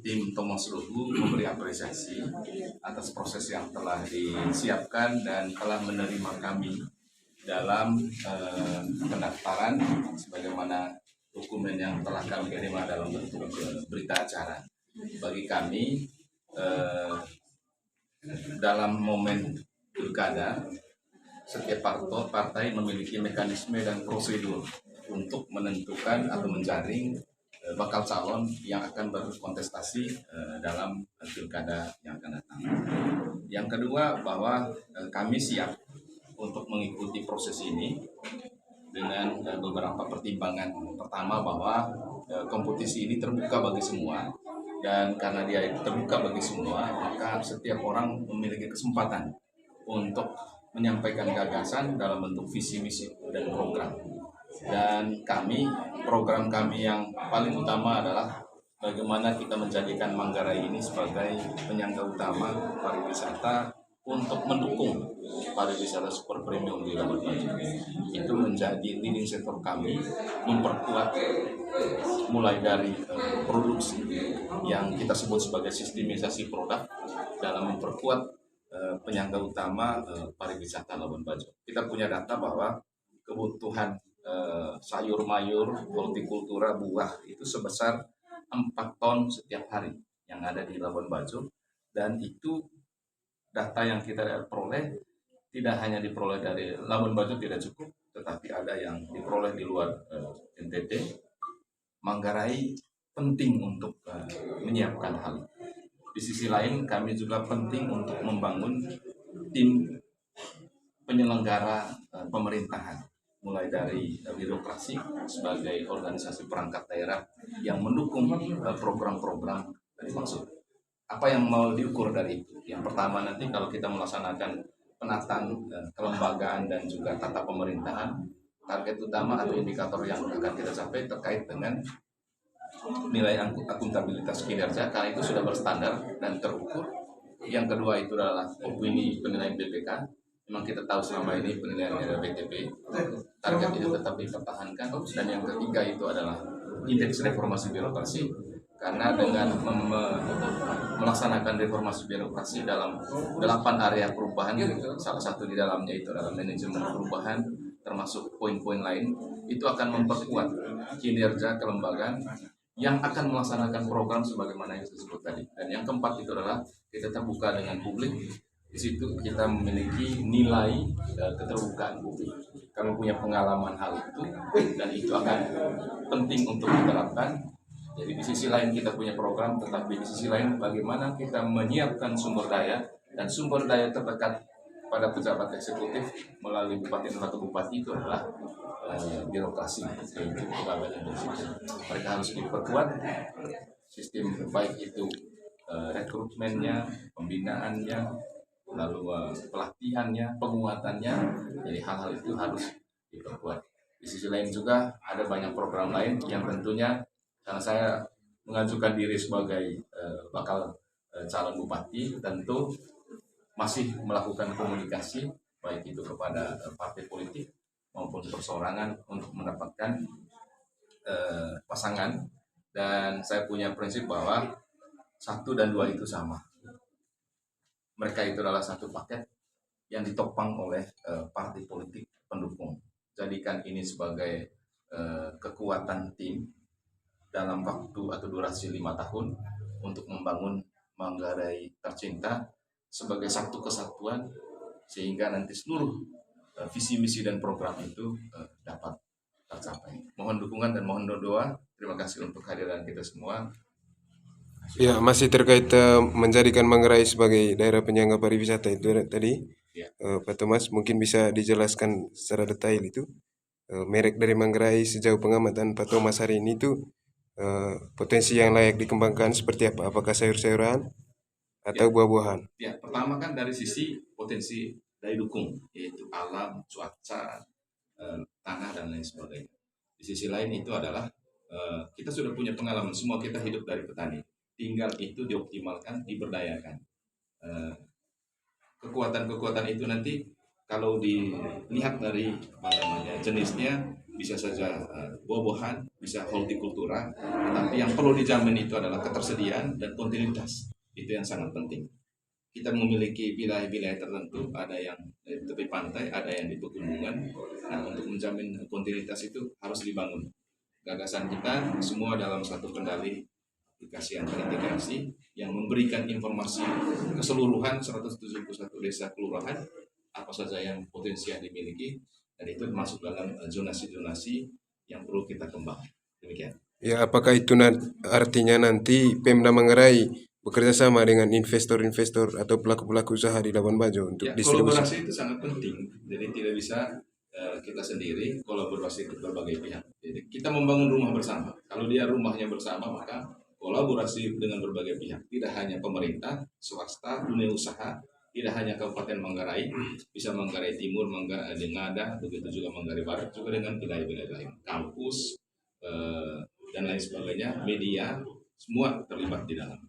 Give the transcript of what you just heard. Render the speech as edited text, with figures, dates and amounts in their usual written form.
Tim Thomas Lugu memberi apresiasi atas proses yang telah disiapkan dan telah menerima kami dalam pendaftaran sebagaimana dokumen yang telah kami terima dalam bentuk berita acara. Bagi kami dalam momen pilkada, setiap partai memiliki mekanisme dan prosedur untuk menentukan atau menjaring bakal calon yang akan berkontestasi dalam pilkada yang akan datang. Yang kedua, bahwa kami siap untuk mengikuti proses ini dengan beberapa pertimbangan. Pertama, bahwa kompetisi ini terbuka bagi semua, dan karena dia terbuka bagi semua, maka setiap orang memiliki kesempatan untuk menyampaikan gagasan dalam bentuk visi misi dan program. Dan program kami yang paling utama adalah bagaimana kita menjadikan Manggarai ini sebagai penyangga utama pariwisata untuk mendukung pariwisata super premium di Labuan Bajo. Itu menjadi leading sektor kami, memperkuat mulai dari produksi yang kita sebut sebagai sistemisasi produk dalam memperkuat penyangga utama pariwisata Labuan Bajo. Kita punya data bahwa kebutuhan sayur mayur, hortikultura, buah itu sebesar 4 ton setiap hari yang ada di Labuan Bajo, dan itu data yang kita peroleh tidak hanya diperoleh dari Labuan Bajo tidak cukup, tetapi ada yang diperoleh di luar NTT. Manggarai penting untuk menyiapkan hal. Di sisi lain, kami juga penting untuk membangun tim penyelenggara pemerintahan, mulai dari birokrasi sebagai organisasi perangkat daerah yang mendukung program-program dimaksud. Apa yang mau diukur dari itu? Yang pertama, nanti kalau kita melaksanakan penataan kelembagaan dan juga tata pemerintahan, target utama atau indikator yang akan kita capai terkait dengan nilai akuntabilitas kinerja, karena itu sudah berstandar dan terukur. Yang kedua itu adalah opini penilaian BPK. Memang kita tahu selama ini penilaian BTP, target itu tetap dipertahankan. Dan yang ketiga itu adalah indeks reformasi birokrasi, karena dengan melaksanakan reformasi birokrasi dalam 8 area perubahan, salah satu di dalamnya itu adalah manajemen perubahan, termasuk poin-poin lain, itu akan memperkuat kinerja kelembagaan yang akan melaksanakan program sebagaimana yang saya sebut tadi. Dan yang keempat itu adalah kita terbuka dengan publik. Di situ kita memiliki nilai keterbukaan publik. Kami punya pengalaman hal itu, dan itu akan penting untuk diterapkan. Jadi di sisi lain kita punya program, tetapi di sisi lain bagaimana kita menyiapkan sumber daya, dan sumber daya terdekat pada pejabat eksekutif melalui bupati dan wakil bupati itu adalah birokrasi, yaitu pegawai dan sipil. Mereka harus diperkuat sistem, baik itu rekrutmennya, pembinaannya, lalu pelatihannya, penguatannya. Jadi hal-hal itu harus diperkuat. Di sisi lain juga ada banyak program lain yang tentunya, karena saya mengajukan diri sebagai bakal calon bupati, tentu masih melakukan komunikasi baik itu kepada partai politik maupun perseorangan untuk mendapatkan pasangan. Dan saya punya prinsip bahwa 1 dan 2 itu sama. Mereka itu adalah satu paket yang ditopang oleh partai politik pendukung. Jadikan ini sebagai kekuatan tim dalam waktu atau durasi 5 tahun untuk membangun Manggarai tercinta sebagai satu kesatuan, sehingga nanti seluruh visi misi dan program itu dapat tercapai. Mohon dukungan dan mohon doa. Terima kasih untuk kehadiran kita semua. Ya, masih terkait menjadikan Manggarai sebagai daerah penyangga pariwisata itu tadi, Ya. Pak Thomas mungkin bisa dijelaskan secara detail itu merek dari Manggarai sejauh pengamatan Pak Thomas hari ini itu potensi yang layak dikembangkan seperti apa? Apakah sayur-sayuran atau buah-buahan? Ya, pertama kan dari sisi potensi daya dukung, yaitu alam, cuaca, tanah dan lain sebagainya. Di sisi lain itu adalah kita sudah punya pengalaman, semua kita hidup dari petani. Tinggal itu dioptimalkan, diberdayakan. Kekuatan-kekuatan itu nanti kalau dilihat dari jenisnya, bisa saja buah-buahan, bisa hortikultura, tetapi yang perlu dijamin itu adalah ketersediaan dan kontinuitas. Itu yang sangat penting. Kita memiliki wilayah-wilayah tertentu, ada yang di tepi pantai, ada yang di pegunungan. Nah, untuk menjamin kontinuitas itu harus dibangun. Gagasan kita semua dalam satu kendali aplikasi yang terintegrasi yang memberikan informasi keseluruhan 171 desa kelurahan apa saja yang potensial dimiliki, dan itu masuk dalam zonasi-zonasi yang perlu kita kembangkan. Demikian. Ya, apakah itu artinya nanti Pemda Manggarai bekerja sama dengan investor-investor atau pelaku-pelaku usaha di Labuan Bajo untuk Ya, distribusi? kolaborasi itu sangat penting. Jadi tidak bisa kita sendiri, kolaborasi dengan berbagai pihak. Jadi kita membangun rumah bersama. Kalau dia rumahnya bersama, maka kolaborasi dengan berbagai pihak. Tidak hanya pemerintah, swasta, dunia usaha, tidak hanya Kabupaten Manggarai, bisa Manggarai Timur, Manggarai Ngada, begitu juga Manggarai Barat, juga dengan wilayah-wilayah lain, kampus dan lain sebagainya, media, semua terlibat di dalam.